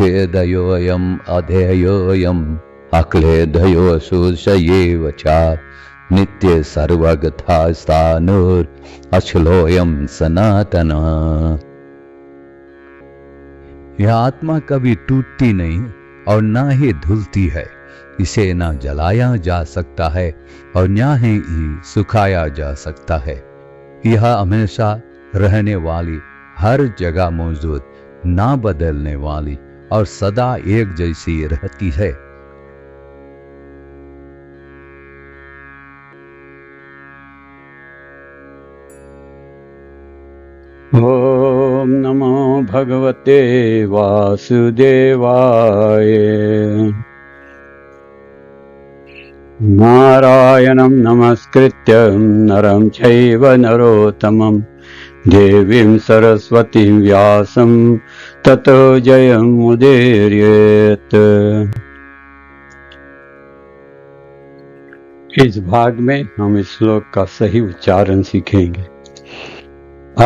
अच्छेदयोऽयम् अधेयोऽयम् अक्लेदयोऽशोषयेव च नित्य सर्वगता स्थाणुर् अचलोऽयं सनातनः। यह आत्मा कभी टूटती नहीं और ना ही धुलती है। इसे ना जलाया जा सकता है और ना ही सुखाया जा सकता है। यह हमेशा रहने वाली, हर जगह मौजूद, ना बदलने वाली और सदा एक जैसी रहती है। ओम नमो भगवते वासुदेवाय। नारायणं नमस्कृत्य नरं चैव नरोत्तमं देवीं सरस्वतीं व्यासं ततो जयमुदीरयेत्। इस भाग में हम इस श्लोक का सही उच्चारण सीखेंगे।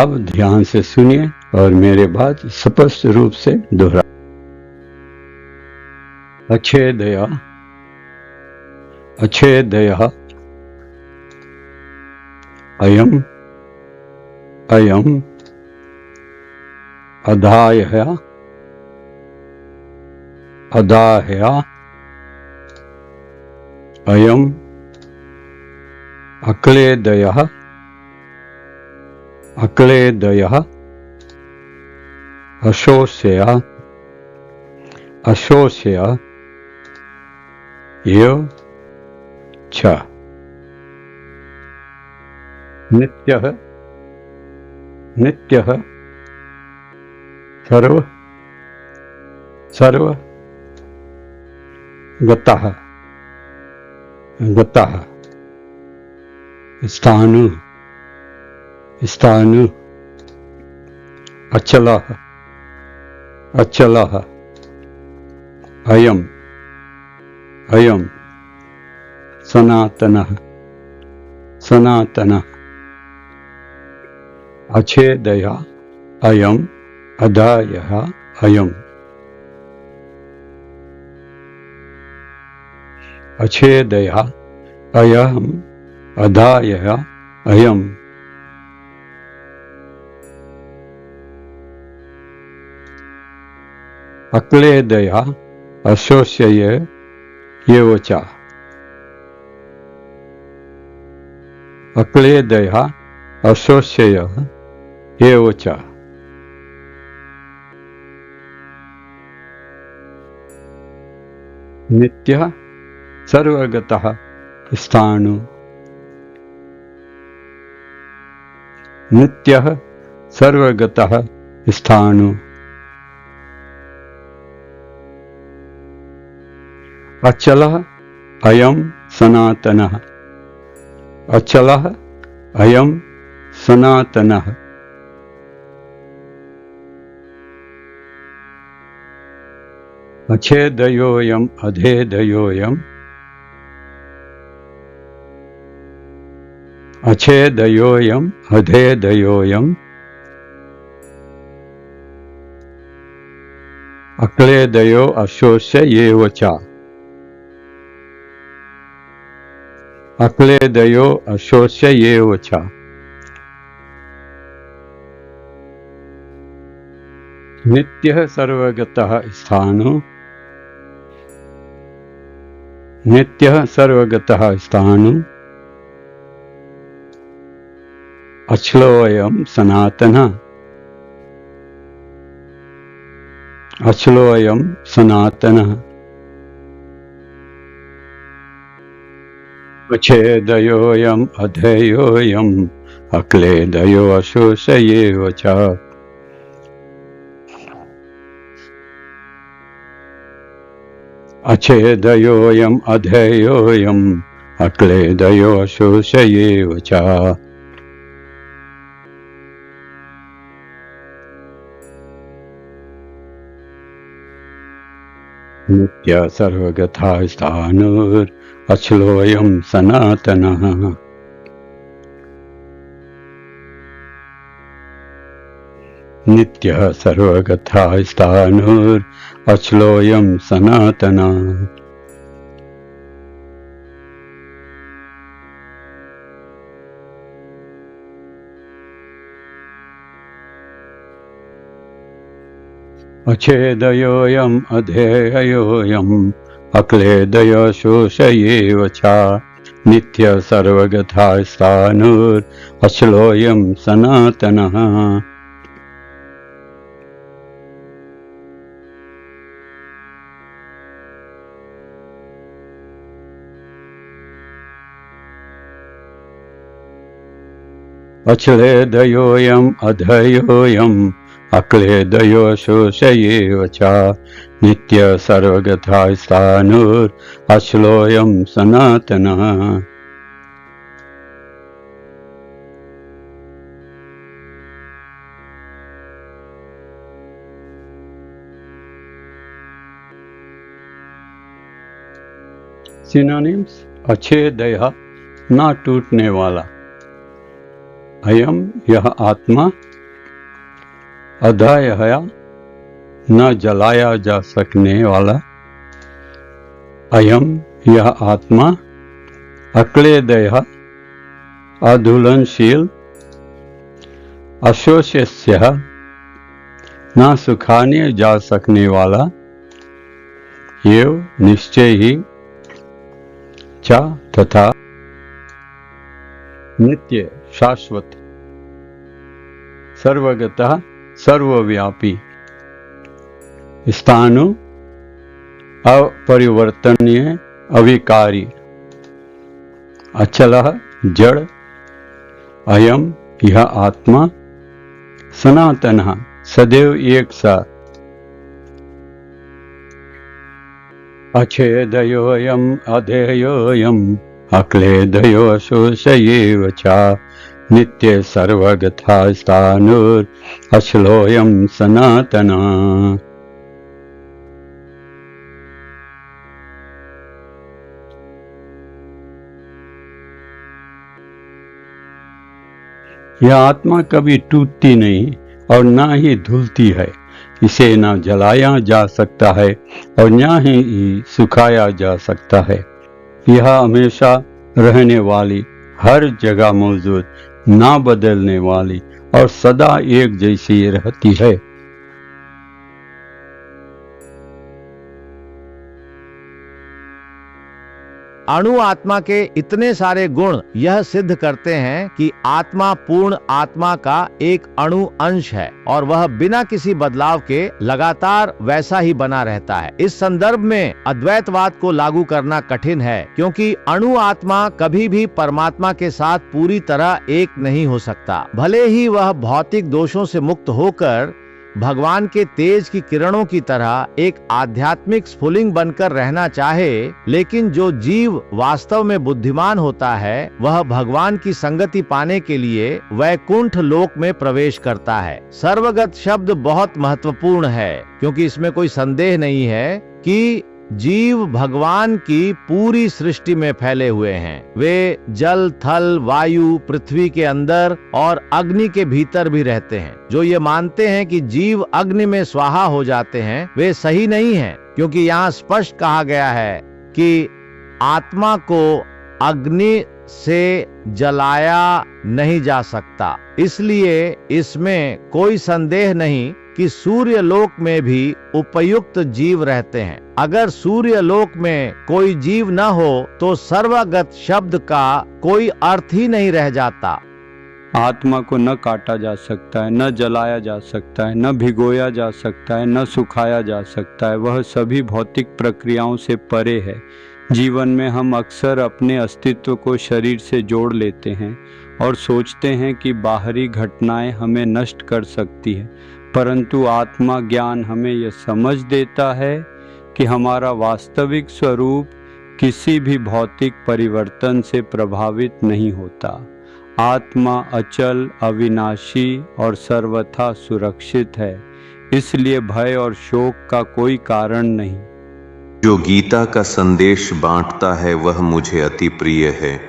अब ध्यान से सुनिए और मेरे बाद स्पष्ट रूप से दोहरा। अच्छेदया अच्छेदयः अयम् अयम् अधायः अधायः अयम् अक्लेदयः अक्लेदयः अशोष्यः अशोष्यः यो च नित्यः नित्यः सर्व सर्व गतः गतः स्थाणु स्थाणु अचलः अचलः अयम् अयम् सनातनः सनातनः अच्छेदयः अयम् अधायः अयम् अच्छेदयः अयम् अधायः अयम् अक्लेदयः अशोष्यये एव च अक्लेदयः अशोष्ययः एव च नित्यः सर्वगतः स्थाणु नित्यः सर्वगतः स्थाणु अचलः अयं सनातनः अचलः अयं सनातनः अच्छेदयोऽयम् अधेदयोऽयम् अच्छेदयोऽयम् अधेदयोऽयम् अक्लेदयो अशोष्य एव च अक्लेदयो अशोष्य एव च नित्यः सर्वगतः स्थाणु नित्यः सर्वगतः स्थाणु अचलोऽयं सनातनः अचलोऽयं सनातनः अच्छेदयोऽयम् अधेयोऽयम् अक्लेदयो अशोष्य एव च अच्छेदयोऽयम् अधेयोऽयम् अक्लेदयो अशोष्य एव च नित्य सर्वगता स्थाणुर् अचलोऽयं सनातनः नित्यः सर्वगतः स्थाणुर् अचलोऽयं सनातनः। अछेदयोऽयम् अधेयोऽयम् अक्लेदयो शोषयेव च नित्य सर्वगतः स्थाणुर् अचलोऽयं सनातनः। अचलेदयोऽयम् अधयोऽयम् अक्लेदयो शोषयेव च नित्य सर्वगतः स्थाणुर् अचलोऽयं सनातनः। सिनोनिम्स: अछेदयः, ना टूटने वाला। अयम, यह आत्मा। अधयः, न जलाया जा सकने वाला। अयम, यह आत्मा। अक्लेदयः, अधुलनशील। अशोष्यः, न सुखाने जा सकने वाला। एव, निश्चय ही। च, तथा। नित्य, शाश्वत। सर्वगतः, सर्वव्यापी। स्थाणु, अपरिवर्तनीय, अविकारी। अचलः, जड़। अयम, यह आत्मा। सनातनः, सदैव एक सा। अछेदयोऽयम् अधेयोऽयम् अक्लेदयो शोषयेव च नित्य सर्वगतः स्थाणुर् अचलोऽयं सनातनः। यह आत्मा कभी टूटती नहीं और ना ही धुलती है। इसे ना जलाया जा सकता है और ना ही सुखाया जा सकता है। यह हमेशा रहने वाली, हर जगह मौजूद, ना बदलने वाली और सदा एक जैसी रहती है। अणु आत्मा के इतने सारे गुण यह सिद्ध करते हैं कि आत्मा पूर्ण आत्मा का एक अणु अंश है और वह बिना किसी बदलाव के लगातार वैसा ही बना रहता है। इस संदर्भ में अद्वैतवाद को लागू करना कठिन है, क्योंकि अणु आत्मा कभी भी परमात्मा के साथ पूरी तरह एक नहीं हो सकता। भले ही वह भौतिक दोषों से मुक्त होकर भगवान के तेज की किरणों की तरह एक आध्यात्मिक स्फुलिंग बनकर रहना चाहे, लेकिन जो जीव वास्तव में बुद्धिमान होता है वह भगवान की संगति पाने के लिए वैकुंठ लोक में प्रवेश करता है। सर्वगत शब्द बहुत महत्वपूर्ण है, क्योंकि इसमें कोई संदेह नहीं है कि जीव भगवान की पूरी सृष्टि में फैले हुए हैं। वे जल, थल, वायु, पृथ्वी के अंदर और अग्नि के भीतर भी रहते हैं। जो ये मानते हैं कि जीव अग्नि में स्वाहा हो जाते हैं, वे सही नहीं हैं, क्योंकि यहाँ स्पष्ट कहा गया है कि आत्मा को अग्नि से जलाया नहीं जा सकता। इसलिए इसमें कोई संदेह नहीं कि सूर्य लोक में भी उपयुक्त जीव रहते हैं। अगर सूर्य लोक में कोई जीव न हो तो सर्वगत शब्द का कोई अर्थ ही नहीं रह जाता। आत्मा को न काटा जा सकता है, न जलाया जा सकता है, न भिगोया जा सकता है, न सुखाया जा सकता है। वह सभी भौतिक प्रक्रियाओं से परे है। जीवन में हम अक्सर अपने अस्तित्व को शरीर से जोड़ लेते हैं और सोचते हैं कि बाहरी घटनाएं हमें नष्ट कर सकती है, परंतु आत्मा ज्ञान हमें यह समझ देता है कि हमारा वास्तविक स्वरूप किसी भी भौतिक परिवर्तन से प्रभावित नहीं होता। आत्मा अचल, अविनाशी और सर्वथा सुरक्षित है, इसलिए भय और शोक का कोई कारण नहीं। जो गीता का संदेश बांटता है वह मुझे अति प्रिय है।